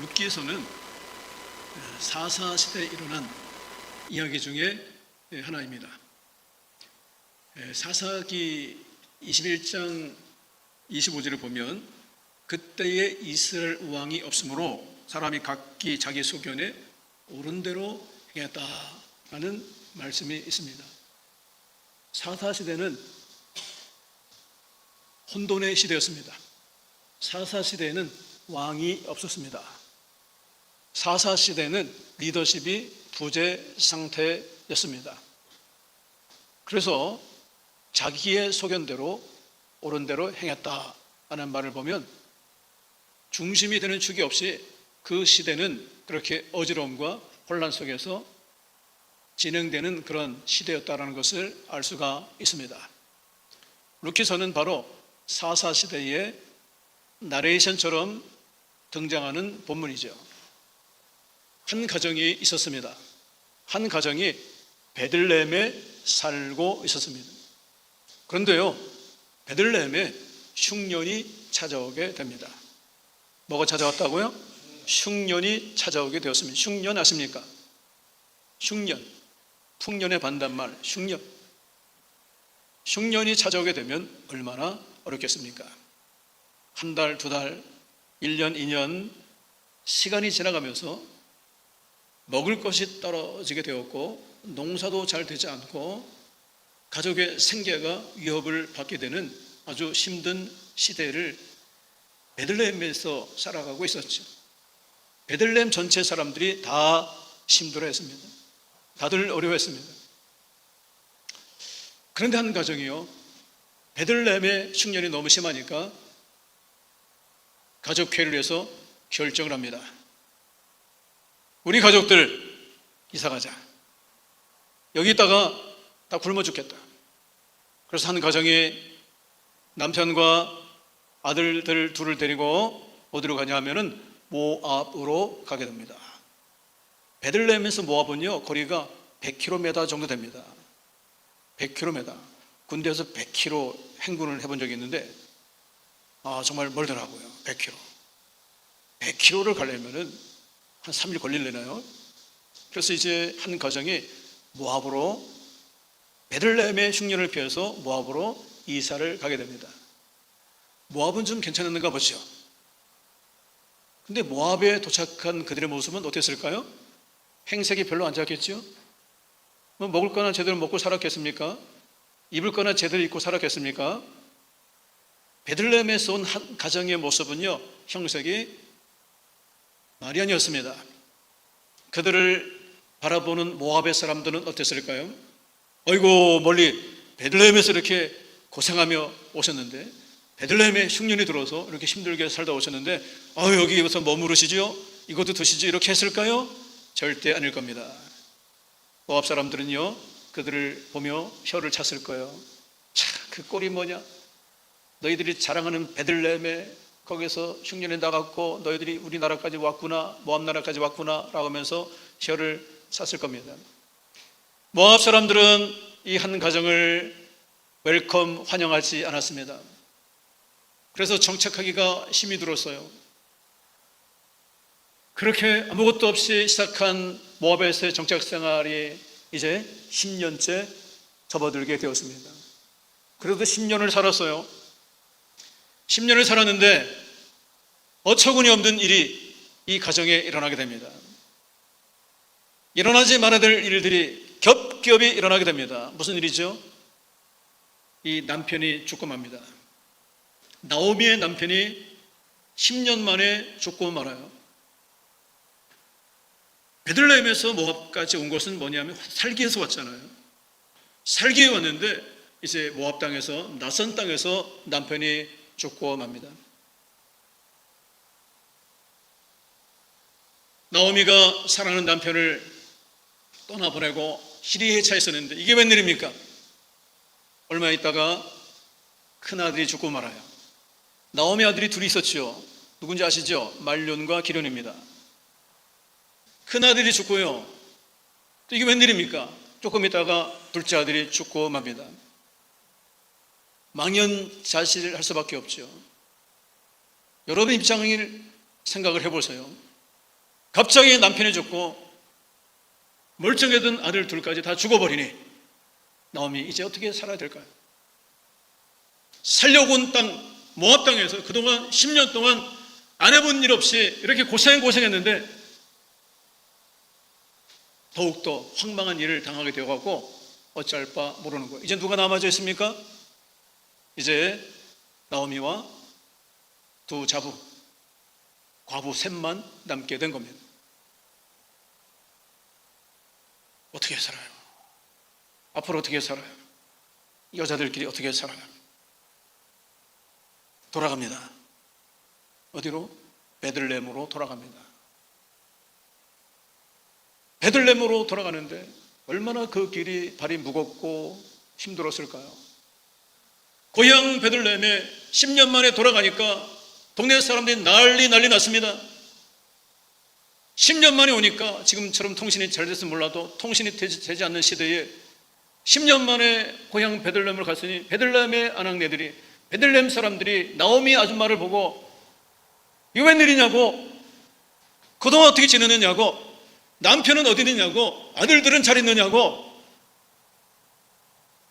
룻기에서는 사사시대에 일어난 이야기 중에 하나입니다. 사사기 21장 25절을 보면 그때에 이스라엘 왕이 없으므로 사람이 각기 자기 소견에 옳은 대로 행했다라는 말씀이 있습니다. 사사시대는 혼돈의 시대였습니다. 사사시대에는 왕이 없었습니다. 사사시대는 리더십이 부재 상태였습니다. 그래서 자기의 소견대로 옳은 대로 행했다라는 말을 보면 중심이 되는 축이 없이 그 시대는 그렇게 어지러움과 혼란 속에서 진행되는 그런 시대였다라는 것을 알 수가 있습니다. 룻기서는 바로 사사시대의 나레이션처럼 등장하는 본문이죠. 한 가정이 있었습니다. 한 가정이 베들레헴에 살고 있었습니다. 그런데요, 베들레헴에 흉년이 찾아오게 됩니다. 뭐가 찾아왔다고요? 흉년이 찾아오게 되었습니다. 흉년 아십니까? 흉년, 풍년의 반대말 흉년. 흉년이 찾아오게 되면 얼마나 어렵겠습니까? 한 달, 두 달, 1년, 2년 시간이 지나가면서 먹을 것이 떨어지게 되었고 농사도 잘 되지 않고 가족의 생계가 위협을 받게 되는 아주 힘든 시대를 베들레헴에서 살아가고 있었죠. 베들레헴 전체 사람들이 다 힘들어했습니다. 다들 어려워했습니다. 그런데 한 가정이요, 베들레헴의 흉년이 너무 심하니까 가족회의를 해서 결정을 합니다. 우리 가족들 이사가자. 여기 있다가 다 굶어 죽겠다. 그래서 한 가정이 남편과 아들들 둘을 데리고 어디로 가냐 하면은 모압으로 가게 됩니다. 베들레헴에서 모압은요, 거리가 100km 정도 됩니다. 100km. 군대에서 100km 행군을 해본 적이 있는데 정말 멀더라고요. 100km. 100km를 가려면은 한 3일 걸리려나요? 그래서 이제 한 가정이 모압으로, 베들레헴의 흉년을 피해서 모압으로 이사를 가게 됩니다. 모압은 좀 괜찮았는가 보죠. 근데 모압에 도착한 그들의 모습은 어땠을까요? 행색이 별로 안 좋았겠죠? 뭐 먹을 거나 제대로 먹고 살았겠습니까? 입을 거나 제대로 입고 살았겠습니까? 베들레헴에서 온 한 가정의 모습은요, 형색이 말이 아니었습니다. 그들을 바라보는 모압의 사람들은 어땠을까요? 어이고, 멀리 베들레헴에서 이렇게 고생하며 오셨는데, 베들레헴에 흉년이 들어서 이렇게 힘들게 살다 오셨는데 여기서 머무르시죠? 이것도 드시죠? 이렇게 했을까요? 절대 아닐 겁니다. 모압 사람들은요, 그들을 보며 혀를 찼을 거예요. 참, 그 꼴이 뭐냐? 너희들이 자랑하는 베들레헴에 거기서 흉년이 나갔고 너희들이 우리나라까지 왔구나, 모압 나라까지 왔구나 라고 하면서 혀를 찼을 겁니다. 모압 사람들은 이 한 가정을 웰컴, 환영하지 않았습니다. 그래서 정착하기가 힘이 들었어요. 그렇게 아무것도 없이 시작한 모압에서의 정착 생활이 이제 10년째 접어들게 되었습니다. 그래도 10년을 살았어요. 10년을 살았는데 어처구니 없는 일이 이 가정에 일어나게 됩니다. 일어나지 말아야 될 일들이 겹겹이 일어나게 됩니다. 무슨 일이죠? 이 남편이 죽고 맙니다. 나오미의 남편이 10년 만에 죽고 말아요. 베들레헴에서 모압까지 온 것은 뭐냐면 살기에서 왔잖아요. 살기에 왔는데 이제 모압 땅에서, 낯선 땅에서 남편이 죽고 맙니다. 나오미가 사랑하는 남편을 떠나보내고 희리에 차 있었는데 이게 웬일입니까? 얼마 있다가 큰아들이 죽고 말아요. 나오미 아들이 둘이 있었죠. 누군지 아시죠? 말론과 기련입니다. 큰아들이 죽고요, 또 이게 웬일입니까? 조금 있다가 둘째 아들이 죽고 맙니다. 망연자실을 할 수밖에 없죠. 여러분 입장을 생각을 해보세요. 갑자기 남편이 죽고 멀쩡했던 아들 둘까지 다 죽어버리니 나오미 이제 어떻게 살아야 될까요? 살려고 온 땅 모압 땅에서 그동안 10년 동안 안 해본 일 없이 이렇게 고생했는데 더욱더 황망한 일을 당하게 되어가고 어찌할 바 모르는 거예요. 이제 누가 남아져 있습니까? 이제 나오미와 두 자부, 과부 셋만 남게 된 겁니다. 어떻게 살아요? 앞으로 어떻게 살아요? 여자들끼리 어떻게 살아요? 돌아갑니다. 어디로? 베들레헴으로 돌아갑니다. 베들레헴으로 돌아가는데 얼마나 그 길이 발이 무겁고 힘들었을까요? 고향 베들레헴에 10년 만에 돌아가니까 동네 사람들이 난리 났습니다. 10년 만에 오니까 지금처럼 통신이 잘 됐으면 몰라도 통신이 되지 않는 시대에 10년 만에 고향 베들레헴을 갔으니 베들레헴의 아낙네들이, 베들레헴 사람들이 나오미 아줌마를 보고 이거 웬일이냐고, 그동안 어떻게 지내느냐고, 남편은 어디 있느냐고, 아들들은 잘 있느냐고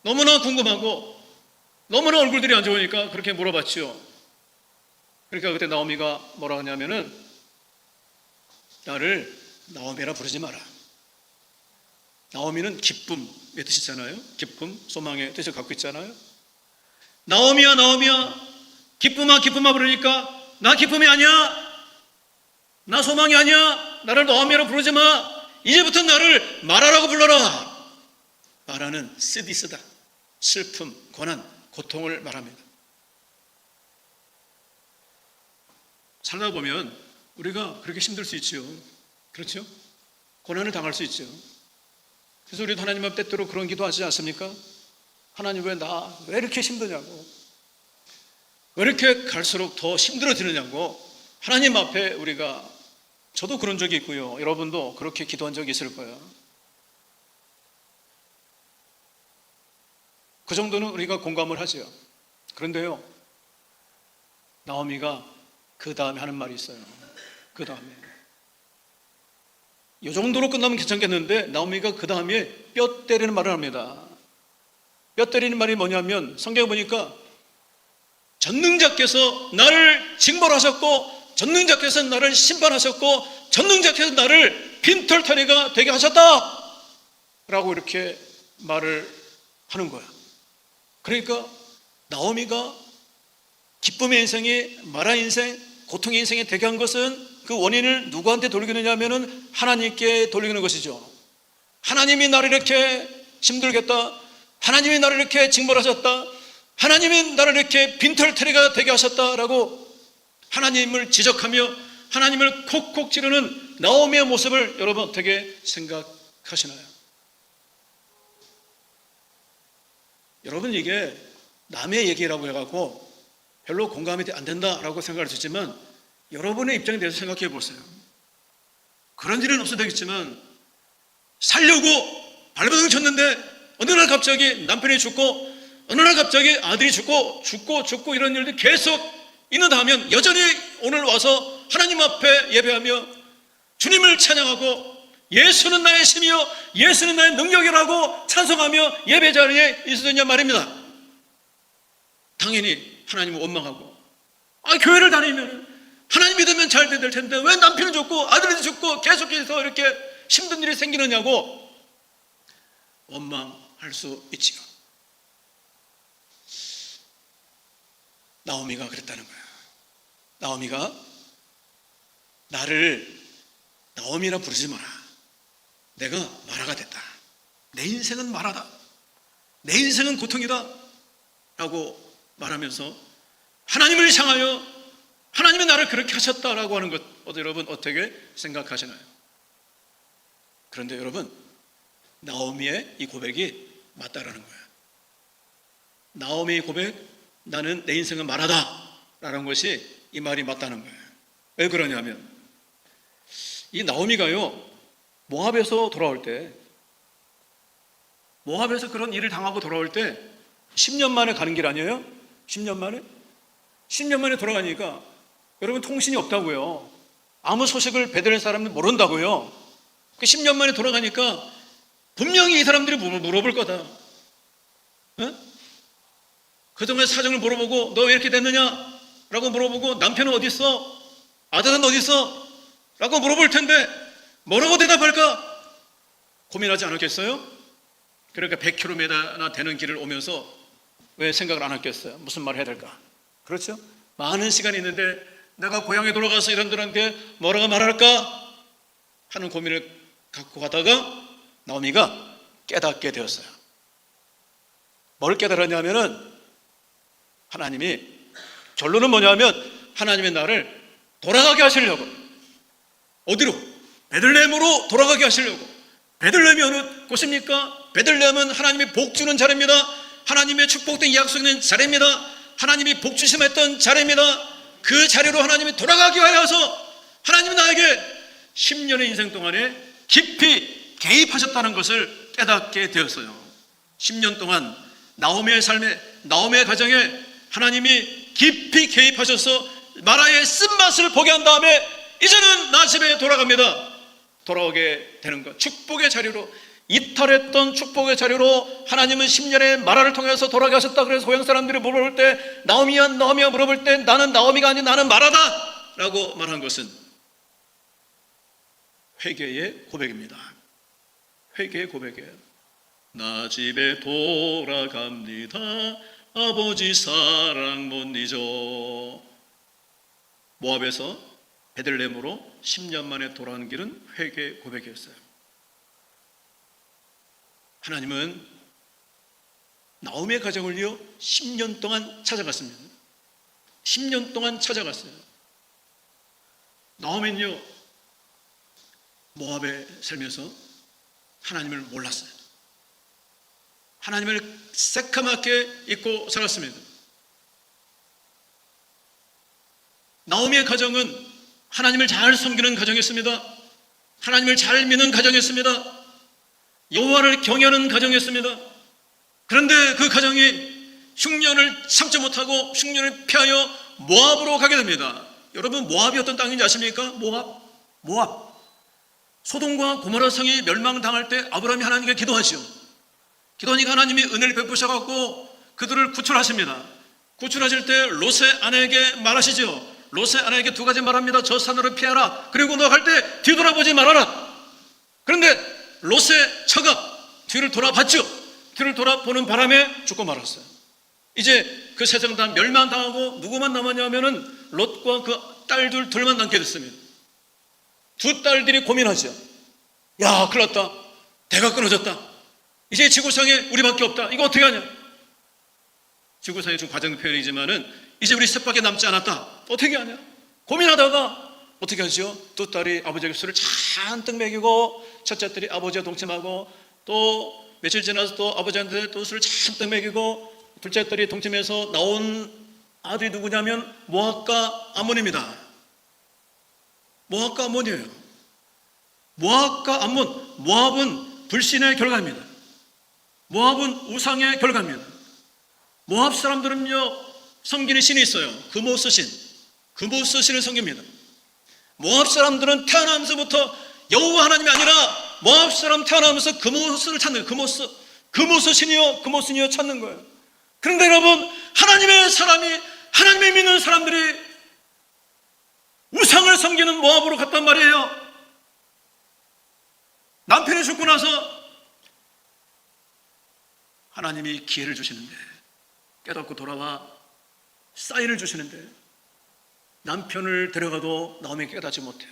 너무나 궁금하고 너무나 얼굴들이 안 좋으니까 그렇게 물어봤지요. 그러니까 그때 나오미가 뭐라 하냐면은, 나를 나오미라 부르지 마라. 나오미는 기쁨의 뜻이잖아요. 기쁨, 소망의 뜻을 갖고 있잖아요. 나오미야 기쁨아 부르니까 나 기쁨이 아니야, 나 소망이 아니야, 나를 나오미라 부르지 마, 이제부터 나를 마라라고 불러라. 마라는 쓰디쓰다, 슬픔, 고난, 고통을 말합니다. 살다 보면 우리가 그렇게 힘들 수 있죠. 그렇죠? 고난을 당할 수 있죠. 그래서 우리도 하나님 앞에 때때로 그런 기도하지 않습니까? 하나님 왜 이렇게 힘드냐고, 왜 이렇게 갈수록 더 힘들어지느냐고 하나님 앞에 우리가, 저도 그런 적이 있고요, 여러분도 그렇게 기도한 적이 있을 거예요. 그 정도는 우리가 공감을 하죠. 그런데요, 나오미가 그 다음에 하는 말이 있어요. 그 다음에 이 정도로 끝나면 괜찮겠는데 나오미가 그 다음에 뼈 때리는 말을 합니다. 뼈 때리는 말이 뭐냐면, 성경에 보니까 전능자께서 나를 징벌하셨고 전능자께서 나를 심판하셨고 전능자께서 나를 빈털터리가 되게 하셨다 라고 이렇게 말을 하는 거야. 그러니까 나오미가 기쁨의 인생이 마라 인생, 고통의 인생이 되게 한 것은 그 원인을 누구한테 돌리느냐 하면은 하나님께 돌리는 것이죠. 하나님이 나를 이렇게 힘들게 했다, 하나님이 나를 이렇게 징벌하셨다, 하나님이 나를 이렇게 빈털터리가 되게 하셨다라고 하나님을 지적하며 하나님을 콕콕 찌르는 나오미의 모습을 여러분 어떻게 생각하시나요? 여러분, 이게 남의 얘기라고 해갖고 별로 공감이 안 된다라고 생각할 수 있지만, 여러분의 입장에 대해서 생각해 보세요. 그런 일은 없어도 되겠지만 살려고 발버둥 쳤는데 어느 날 갑자기 남편이 죽고 어느 날 갑자기 아들이 죽고 이런 일들이 계속 있는다 하면 여전히 오늘 와서 하나님 앞에 예배하며 주님을 찬양하고 예수는 나의 힘이요 예수는 나의 능력이라고 찬송하며 예배 자리에 있었냐 말입니다. 당연히 하나님을 원망하고, 교회를 다니면 하나님 믿으면 잘 될 텐데 왜 남편은 죽고 아들이 죽고 계속해서 이렇게 힘든 일이 생기느냐고 원망할 수 있지요. 나오미가 그랬다는 거야. 나오미가 나를 나오미라 부르지 마라, 내가 마라가 됐다, 내 인생은 마라다, 내 인생은 고통이다 라고 말하면서 하나님을 향하여 하나님이 나를 그렇게 하셨다라고 하는 것, 여러분 어떻게 생각하시나요? 그런데 여러분, 나오미의 이 고백이 맞다라는 거예요. 나오미의 고백, 나는 내 인생은 마라다 라는 것이 이 말이 맞다는 거예요. 왜 그러냐면, 이 나오미가요, 모압에서 돌아올 때, 모압에서 그런 일을 당하고 돌아올 때 10년 만에 가는 길 아니에요? 10년 만에? 10년 만에 돌아가니까 여러분 통신이 없다고요. 아무 소식을 베들레헴 사람들 모른다고요. 그 10년 만에 돌아가니까 분명히 이 사람들이 물어볼 거다. 어? 그동안 사정을 물어보고 너 왜 이렇게 됐느냐? 라고 물어보고 남편은 어디 있어? 아들은 어디 있어? 라고 물어볼 텐데 뭐라고 대답할까? 고민하지 않았겠어요? 그러니까 100km나 되는 길을 오면서 왜 생각을 안 했겠어요? 무슨 말을 해야 될까? 그렇죠? 많은 시간이 있는데 내가 고향에 돌아가서 이런들한테 뭐라고 말할까? 하는 고민을 갖고 가다가 나오미가 깨닫게 되었어요. 뭘 깨달았냐면은 하나님이, 결론은 뭐냐면 하나님의 나를 돌아가게 하시려고, 어디로? 베들레헴으로 돌아가게 하시려고. 베들레헴이 어느 곳입니까? 베들레헴은 하나님이 복 주는 자리입니다. 하나님의 축복된 약속 있는 자리입니다. 하나님이 복 주심했던 자리입니다. 그 자리로 하나님이 돌아가게 하여서 하나님이 나에게 10년의 인생 동안에 깊이 개입하셨다는 것을 깨닫게 되었어요. 10년 동안 나오미의 삶에, 나오미의 가정에 하나님이 깊이 개입하셔서 마라의 쓴맛을 보게 한 다음에 이제는 나 집에 돌아갑니다. 돌아오게 되는 것, 축복의 자리로, 이탈했던 축복의 자리로 하나님은 10년의 마라를 통해서 돌아가셨다. 그래서 고향 사람들이 물어볼 때 나오미야 나오미야 물어볼 때 나는 나오미가 아닌 나는 마라다 라고 말한 것은 회개의 고백입니다. 회개의 고백이에요. 나 집에 돌아갑니다. 아버지 사랑 못 잊어. 모압에서 베들레헴으로 10년 만에 돌아오는 길은 회개의 고백이었어요. 하나님은 나오미의 가정을 위해 10년 동안 찾아갔습니다. 10년 동안 찾아갔어요. 나오미는요, 모압에 살면서 하나님을 몰랐어요. 하나님을 새까맣게 잊고 살았습니다. 나오미의 가정은 하나님을 잘 섬기는 가정이었습니다. 하나님을 잘 믿는 가정이었습니다. 여호와를 경외하는 가정이었습니다. 그런데 그 가정이 흉년을 참지 못하고 흉년을 피하여 모압으로 가게 됩니다. 여러분, 모압이 어떤 땅인지 아십니까? 모압. 소돔과 고모라 성이 멸망당할 때 아브라함이 하나님께 기도하죠. 기도하니까 하나님이 은혜를 베푸셔갖고 그들을 구출하십니다. 구출하실 때 롯의 아내에게 말하시죠. 롯의 아내에게 두 가지 말합니다. 저 산으로 피하라. 그리고 너 갈 때 뒤돌아보지 말아라. 그런데 롯의 처가 뒤를 돌아봤죠. 뒤를 돌아보는 바람에 죽고 말았어요. 이제 그 세상 다 멸망당하고 누구만 남았냐면은 롯과 그 딸들 둘만 남게 됐습니다. 두 딸들이 고민하죠. 야, 큰일 났다. 대가 끊어졌다. 이제 지구상에 우리밖에 없다. 이거 어떻게 하냐? 지구상에 좀 과장 표현이지만은 이제 우리 셋밖에 남지 않았다. 어떻게 하냐? 고민하다가 어떻게 하죠? 두 딸이 아버지에게 술을 잔뜩 먹이고 첫째 딸이 아버지와 동침하고 또 며칠 지나서 또 아버지한테 또 술을 잔뜩 먹이고 둘째 딸이 동침해서 나온 아들이 누구냐면 모압과 암몬입니다. 모압과 암몬이에요. 모압과 암몬. 모압은 불신의 결과입니다. 모압은 우상의 결과입니다. 모압 사람들은요, 섬기는 신이 있어요. 그모스 신. 그모스 신을 섬깁니다. 모압 사람들은 태어나면서부터 여호와 하나님이 아니라 모압 사람 태어나면서 그모스를 찾는 거예요. 그모스 신이요, 그모스 신이요 찾는 거예요. 그런데 여러분, 하나님의 사람이, 하나님을 믿는 사람들이 우상을 섬기는 모압으로 갔단 말이에요. 남편이 죽고 나서 하나님이 기회를 주시는데, 깨닫고 돌아와 사인을 주시는데 남편을 데려가도 나오미 깨닫지 못해.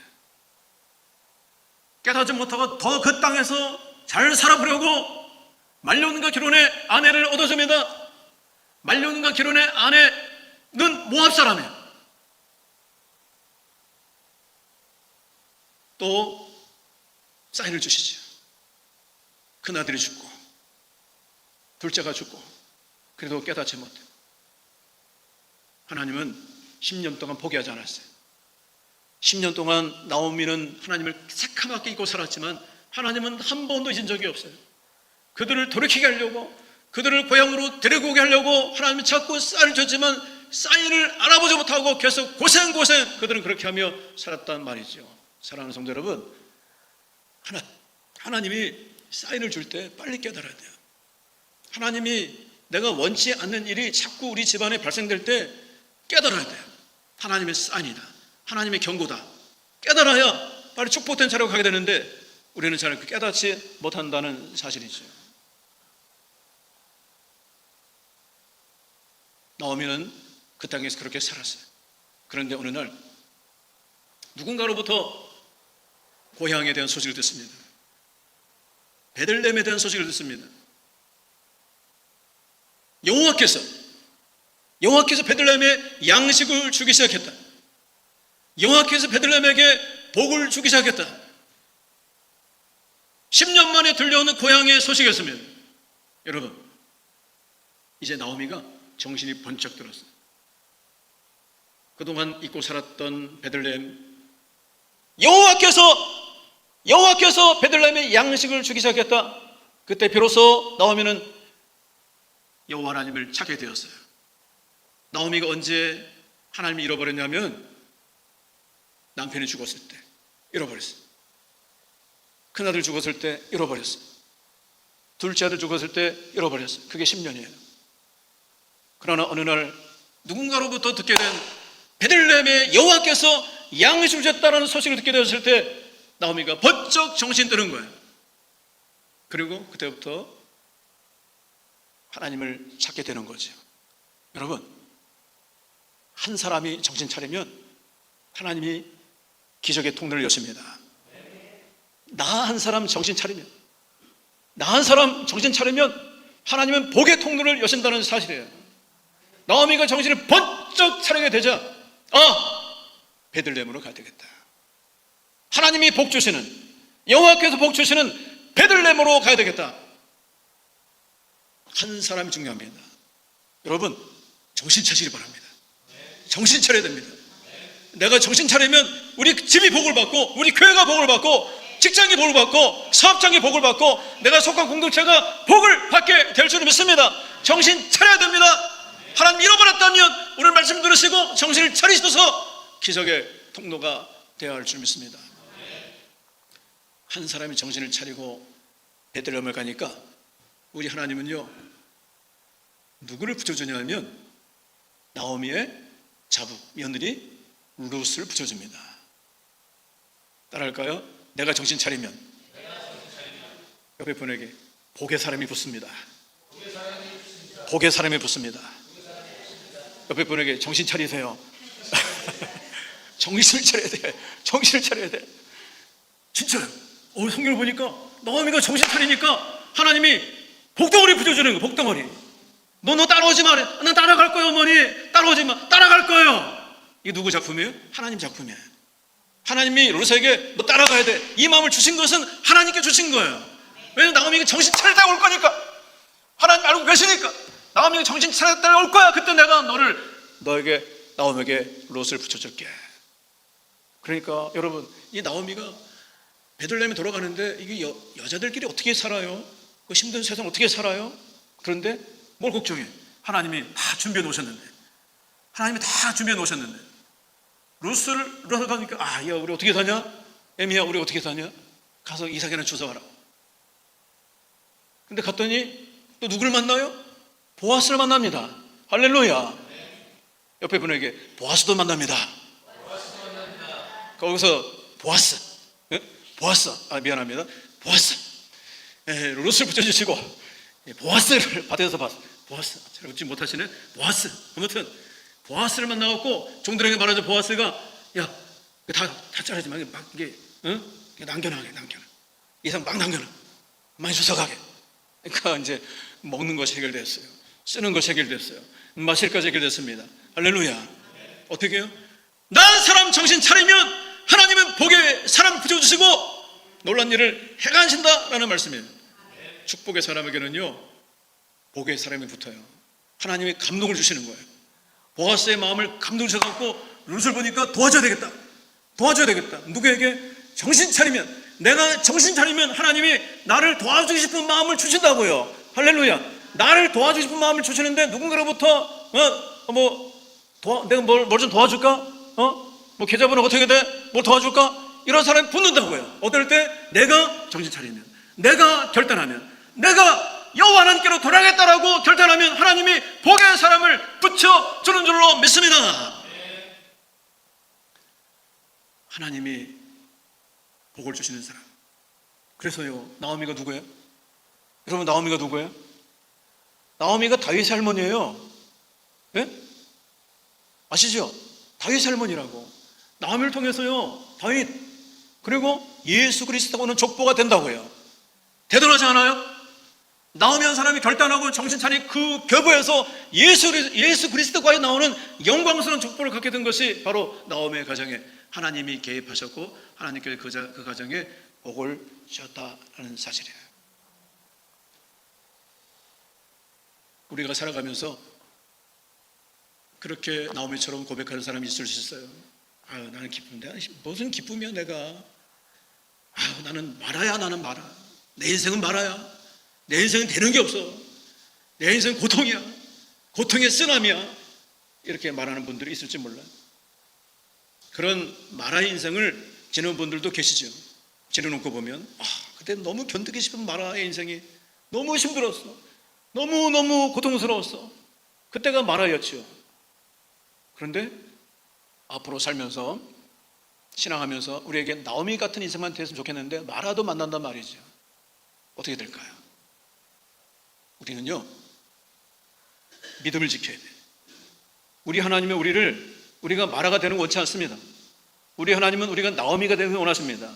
깨닫지 못하고 더 그 땅에서 잘 살아보려고 말론과 기론의 아내를 얻어줍니다. 말론과 기론의 아내는 모압 사람이에요. 또 사인을 주시죠. 큰 아들이 죽고 둘째가 죽고 그래도 깨닫지 못해. 하나님은 10년 동안 포기하지 않았어요. 10년 동안 나오미는 하나님을 새카맣게 잊고 살았지만 하나님은 한 번도 잊은 적이 없어요. 그들을 돌이키게 하려고, 그들을 고향으로 데리고 오게 하려고 하나님이 자꾸 쌀을 줬지만 사인을 알아보지 못하고 계속 고생 그들은 그렇게 하며 살았단 말이죠. 사랑하는 성도 여러분, 하나님이 사인을 줄 때 빨리 깨달아야 돼요. 하나님이 내가 원치 않는 일이 자꾸 우리 집안에 발생될 때 깨달아야 돼요. 하나님의 사인이다, 하나님의 경고다. 깨달아야 빨리 축복된 차례로 가게 되는데 우리는 잘 깨닫지 못한다는 사실이죠. 나오미는 그 땅에서 그렇게 살았어요. 그런데 어느 날 누군가로부터 고향에 대한 소식을 듣습니다. 베들레헴에 대한 소식을 듣습니다. 여호와께서 베들레헴에 양식을 주기 시작했다. 여호와께서 베들레헴에게 복을 주기 시작했다. 10년 만에 들려오는 고향의 소식이었습니다. 여러분, 이제 나오미가 정신이 번쩍 들었어요. 그동안 잊고 살았던 베들레헴, 여호와께서 베들레헴에 양식을 주기 시작했다. 그때 비로소 나오미는 여호와 하나님을 찾게 되었어요. 나오미가 언제 하나님을 잃어버렸냐면 남편이 죽었을 때 잃어버렸어요. 큰아들 죽었을 때 잃어버렸어요. 둘째 아들 죽었을 때 잃어버렸어요. 그게 10년이에요. 그러나 어느 날 누군가로부터 듣게 된 베들레헴에 여호와께서 양식을 주셨다는 소식을 듣게 되었을 때 나오미가 번쩍 정신 드는 거예요. 그리고 그때부터 하나님을 찾게 되는 거죠. 여러분, 한 사람이 정신 차리면 하나님이 기적의 통로를 여십니다. 나 한 사람 정신 차리면 하나님은 복의 통로를 여신다는 사실이에요. 나오미가 정신을 번쩍 차리게 되자 베들레헴으로 가야 되겠다. 하나님이 복 주시는, 여호와께서 복 주시는 베들레헴으로 가야 되겠다. 한 사람이 중요합니다. 여러분, 정신 차시기 바랍니다. 정신 차려야 됩니다. 내가 정신 차리면 우리 집이 복을 받고, 우리 교회가 복을 받고, 직장이 복을 받고, 사업장이 복을 받고, 내가 속한 공동체가 복을 받게 될 줄 믿습니다. 정신 차려야 됩니다. 하나님 잃어버렸다면 오늘 말씀 들으시고 정신을 차리셔서 기적의 통로가 되어야 할 줄 믿습니다. 한 사람이 정신을 차리고 베들레헴을 가니까 우리 하나님은요, 누구를 붙여주냐면 나오미의 자부, 며느리 룻을 붙여줍니다. 따라할까요? 내가 정신 차리면 옆에 분에게 복의 사람이 붙습니다. 복의 사람이 붙습니다. 옆에 분에게 정신 차리세요. 정신을 차려야 돼. 정신을 차려야 돼. 진짜요. 성경을 보니까 나오미가 정신 차리니까 하나님이 복덩어리 붙여주는 거예요. 복덩어리. 너 따라오지 마. 난 따라갈 거예요, 어머니. 따라오지 마. 따라갈 거예요. 이게 누구 작품이에요? 하나님 작품이에요. 하나님이 룻에게 너 따라가야 돼. 이 마음을 주신 것은 하나님께 주신 거예요. 왜냐면 나오미가 정신 차리다 올 거니까. 하나님 알고 계시니까. 나오미가 정신 차렸다 올 거야. 그때 내가 너에게 나오미에게 룻을 붙여줄게. 그러니까 여러분, 이 나오미가 베들레헴에 돌아가는데 이게 여자들끼리 어떻게 살아요? 그 힘든 세상 어떻게 살아요? 그런데 뭘 걱정해? 하나님이 다 준비해 놓으셨는데. 룻을 가니까 야, 우리 어떻게 사냐? 에미야, 우리 어떻게 사냐? 가서 이삭이나 주워와라. 근데 갔더니 또 누구를 만나요? 보아스를 만납니다. 할렐루야. 옆에 분에게 보아스도 만납니다. 거기서 보아스, 미안합니다. 보아스, 룻을 붙여주시고 보아스를 밭에서 봤어. 보아스, 잘 웃지 못하시네. 보아스, 아무튼 보아스를 만나갖고 종들에게 말하죠. 보아스가 다 자르지 마. 막 이게 남겨놔. 이상 막 남겨놔. 많이 주워가게. 그러니까 이제 먹는 것이 해결됐어요. 쓰는 것이 해결됐어요. 마실 것이 해결됐습니다. 할렐루야. 어떻게 해요? 난 사람 정신 차리면 하나님은 복의 사람 붙여주시고 놀란 일을 행하신다라는 말씀이에요. 축복의 사람에게는요, 복의 사람이 붙어요. 하나님이 감동을 주시는 거예요. 보아스의 마음을 감동 주셔서 룻을 보니까 도와줘야 되겠다. 누구에게? 정신 차리면, 내가 정신 차리면 하나님이 나를 도와주고 싶은 마음을 주신다고요. 할렐루야. 나를 도와주고 싶은 마음을 주시는데 누군가로부터 내가 뭘 좀 도와줄까? 뭐 계좌번호 어떻게 돼? 뭘 도와줄까? 이런 사람이 붙는다고요. 어떨 때 내가 정신 차리면, 내가 결단하면, 내가 여호와 하나님께로 돌아가겠다라고 결단하면 하나님이 복의 사람을 붙여주는 줄로 믿습니다. 하나님이 복을 주시는 사람. 그래서요, 나오미가 누구예요? 여러분, 나오미가 누구예요? 나오미가 다윗의 할머니예요. 예? 아시죠? 다윗의 할머니라고. 나오미를 통해서요, 다윗 그리고 예수 그리스도가 오는 족보가 된다고요. 대단하지 않아요? 나오미 한 사람이 결단하고 정신 차린 그 교부에서 예수 그리스도과에 나오는 영광스러운 족보를 갖게 된 것이 바로 나오미의 가정에 하나님이 개입하셨고 하나님께서 그 가정에 복을 주셨다는 사실이에요. 우리가 살아가면서 그렇게 나오미처럼 고백하는 사람이 있을 수 있어요. 나는 기쁜데 무슨 기쁨이야 내가. 나는 말아야. 나는 말아. 내 인생은 말아야. 내 인생은 되는 게 없어. 내 인생은 고통이야. 고통의 쓰나미야. 이렇게 말하는 분들이 있을지 몰라요. 그런 마라의 인생을 지는 분들도 계시죠. 지내놓고 보면 그때 너무 견디기 싶은 마라의 인생이 너무 힘들었어. 너무너무 고통스러웠어. 그때가 마라였죠. 그런데 앞으로 살면서 신앙하면서 우리에게 나오미 같은 인생만 됐으면 좋겠는데 마라도 만난단 말이죠. 어떻게 될까요? 우리는요, 믿음을 지켜야 돼요. 우리 하나님은 우리가 마라가 되는 거 원치 않습니다. 우리 하나님은 우리가 나오미가 되는 걸 원하십니다.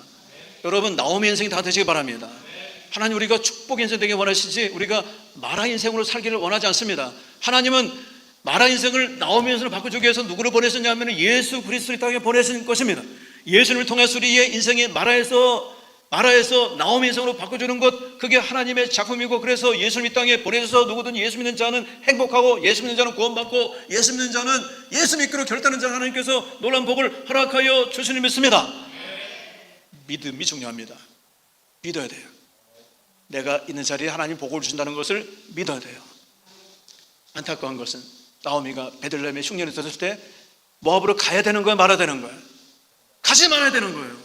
여러분, 나오미 인생이 다 되시기 바랍니다. 하나님, 우리가 축복 인생 되게 원하시지 우리가 마라 인생으로 살기를 원하지 않습니다. 하나님은 마라 인생을 나오미 인생으로 바꿔주기 위해서 누구를 보내셨냐면 예수 그리스도를 땅에 보내신 것입니다. 예수님을 통해서 우리의 인생이 마라에서 나오미 인생으로 바꿔주는 것, 그게 하나님의 작품이고, 그래서 예수님 이 땅에 보내셔서 누구든 예수 믿는 자는 행복하고 예수 믿는 자는 구원받고 예수 믿는 자는 예수 믿기로 결단하는 자 하나님께서 놀라운 복을 허락하여 주시는 믿습니다. 믿음이 중요합니다. 믿어야 돼요. 내가 있는 자리에 하나님 복을 주신다는 것을 믿어야 돼요. 안타까운 것은 나오미가 베들레헴에 흉년이 있었을 때 모압으로 가야 되는 거야, 말아야 되는 거야? 가지 말아야 되는 거예요.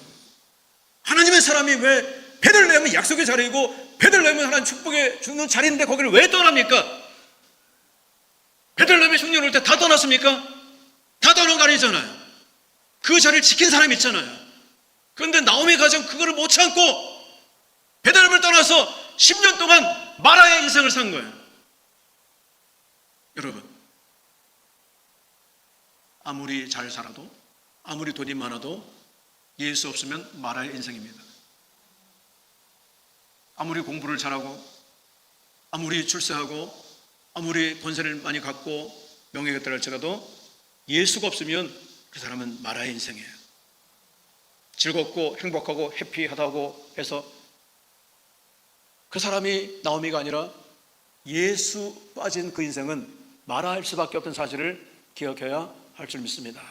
하나님의 사람이 왜 베들레헴은 약속의 자리이고 베들레헴은 하나님 축복에 주는 자리인데 거기를 왜 떠납니까? 베들레헴에 흉년 올 때 다 떠났습니까? 다 떠난 거 아니잖아요. 그 자리를 지킨 사람이 있잖아요. 그런데 나오미 가정 그거를 못 참고 베들레헴을 떠나서 10년 동안 마라의 인생을 산 거예요. 여러분, 아무리 잘 살아도, 아무리 돈이 많아도 예수 없으면 마라의 인생입니다. 아무리 공부를 잘하고, 아무리 출세하고, 아무리 권세를 많이 갖고 명예가 있다 할지라도 예수가 없으면 그 사람은 마라의 인생이에요. 즐겁고 행복하고 해피하다고 해서 그 사람이 나오미가 아니라 예수 빠진 그 인생은 마라할 수밖에 없던 사실을 기억해야 할 줄 믿습니다.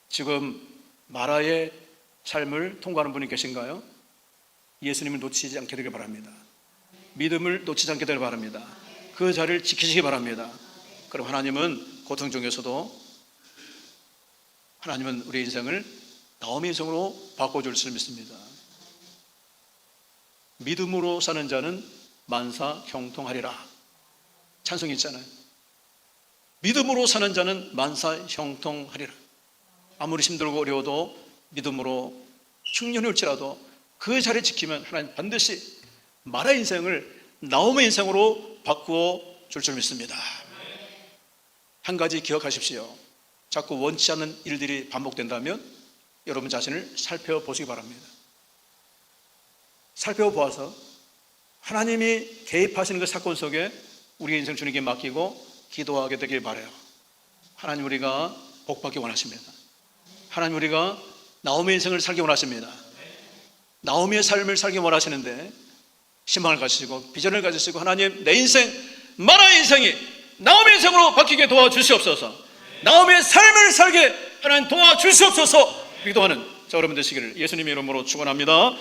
지금 마라의 삶을 통과하는 분이 계신가요? 예수님을 놓치지 않게 되길 바랍니다. 믿음을 놓치지 않게 되길 바랍니다. 그 자리를 지키시기 바랍니다. 그럼 하나님은 고통 중에서도 하나님은 우리의 인생을 나오미 인생으로 바꿔줄 줄 믿습니다. 믿음으로 사는 자는 만사 형통하리라. 찬송이 있잖아요. 믿음으로 사는 자는 만사 형통하리라. 아무리 힘들고 어려워도 믿음으로 흉년이 올지라도 그 자리를 지키면 하나님 반드시 마라의 인생을 나오미의 인생으로 바꾸어 줄 줄 믿습니다. 한 가지 기억하십시오. 자꾸 원치 않는 일들이 반복된다면 여러분 자신을 살펴보시기 바랍니다. 살펴보아서 하나님이 개입하시는 그 사건 속에 우리의 인생 주님께 맡기고 기도하게 되길 바라요. 하나님, 우리가 복받기 원하십니다. 하나님, 우리가 나오미의 인생을 살기 원하십니다. 나오미의 삶을 살기 원하시는데 희망을 가지시고 비전을 가지시고 하나님, 내 인생, 마라의 인생이 나오미의 인생으로 바뀌게 도와주시옵소서. 나오미의 삶을 살게 하나님 도와주시옵소서. 기도하는 자 여러분 되시기를 예수님의 이름으로 축원합니다.